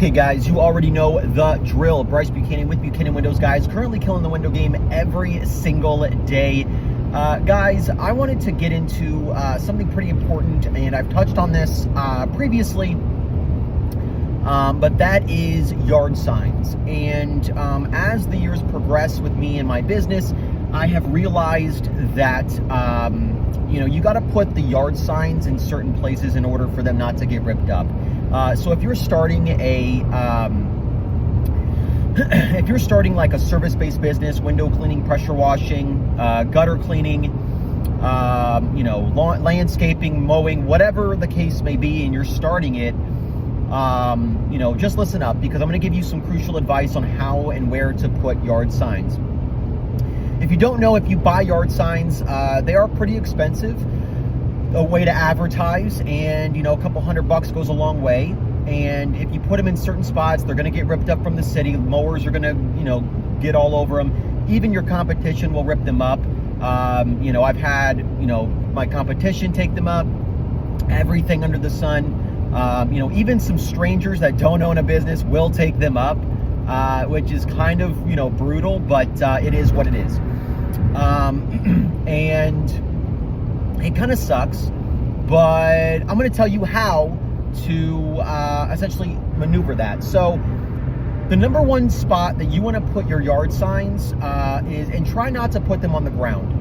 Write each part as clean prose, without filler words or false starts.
Okay guys, you already know the drill. Bryce Buchanan with Buchanan Windows, guys. Currently killing the window game every single day. Guys, I wanted to get into something pretty important, and I've touched on this previously, but that is yard signs. And as the years progress with me and my business, I have realized that you got to put the yard signs in certain places in order for them not to get ripped up. So if you're starting like a service-based business, window cleaning, pressure washing, gutter cleaning, landscaping, mowing, whatever the case may be, and you're starting it, just listen up, because I'm going to give you some crucial advice on how and where to put yard signs. If you don't know, if you buy yard signs, they are pretty expensive. A way to advertise, and a couple $100 goes a long way. And if you put them in certain spots, they're going to get ripped up from the city. Mowers are going to get all over them. Even your competition will rip them up. I've had my competition take them up. Everything under the sun. Even some strangers that don't own a business will take them up, which is kind of brutal, but it is what it is. And it kind of sucks, but I'm going to tell you how to essentially maneuver that. So the number one spot that you want to put your yard signs is, and try not to put them on the ground.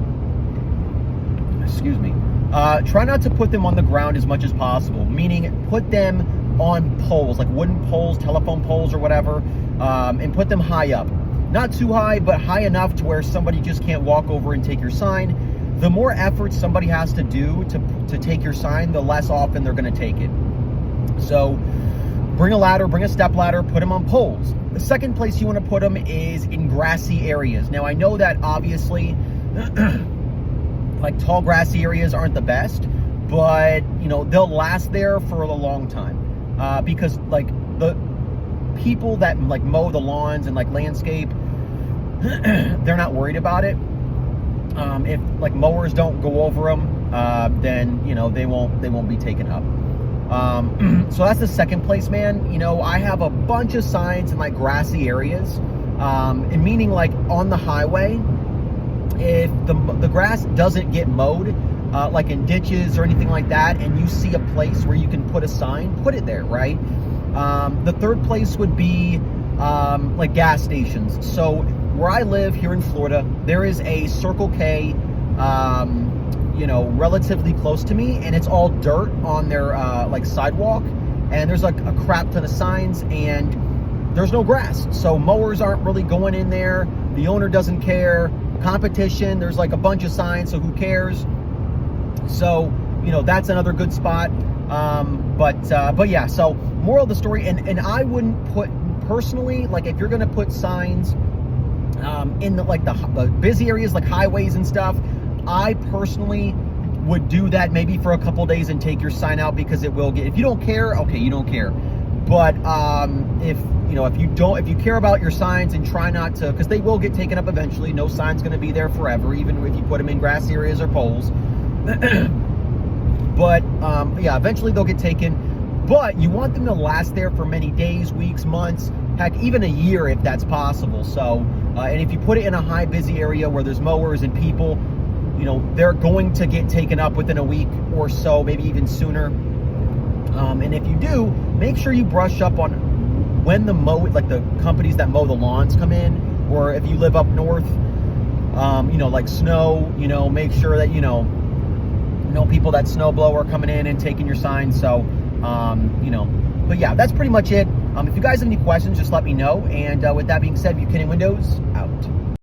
Excuse me. Try not to put them on the ground as much as possible, meaning put them on poles, like wooden poles, telephone poles or whatever, and put them high up. Not too high, but high enough to where somebody just can't walk over and take your sign. The more effort somebody has to do to take your sign, the less often they're going to take it. So bring a ladder, bring a step ladder, put them on poles. The second place you want to put them is in grassy areas. Now, I know that obviously like tall grassy areas aren't the best, but they'll last there for a long time, because like the people that like mow the lawns and like landscape, they're not worried about it. If like mowers don't go over them, then they won't be taken up. So that's the second place, man. I have a bunch of signs in like grassy areas, and meaning like on the highway. If the grass doesn't get mowed, like in ditches or anything like that, and you see a place where you can put a sign, put it there, right? The third place would be like gas stations. So where I live here in Florida, there is a Circle K, relatively close to me, and it's all dirt on their like sidewalk, and there's like a crap ton of signs, and there's no grass. So mowers aren't really going in there. The owner doesn't care. Competition, there's like a bunch of signs, so who cares? So that's another good spot. But yeah. So moral of the story, and I wouldn't put personally, like if you're gonna put signs in the busy areas like highways and stuff, I personally would do that maybe for a couple days and take your sign out, because it will get, if you don't care, okay, you don't care. But if you care about your signs, and try not to, because they will get taken up eventually. No sign's going to be there forever, even if you put them in grass areas or poles. But yeah, eventually they'll get taken. But you want them to last there for many days, weeks, months, heck, even a year if that's possible. So, and if you put it in a high busy area where there's mowers and people, they're going to get taken up within a week or so, maybe even sooner. And if you do, make sure you brush up on when the companies that mow the lawns come in, or if you live up north, like snow, make sure that, people that snow blow are coming in and taking your signs. So, but yeah, that's pretty much it. If you guys have any questions, just let me know. And with that being said, Buchanan Windows, out.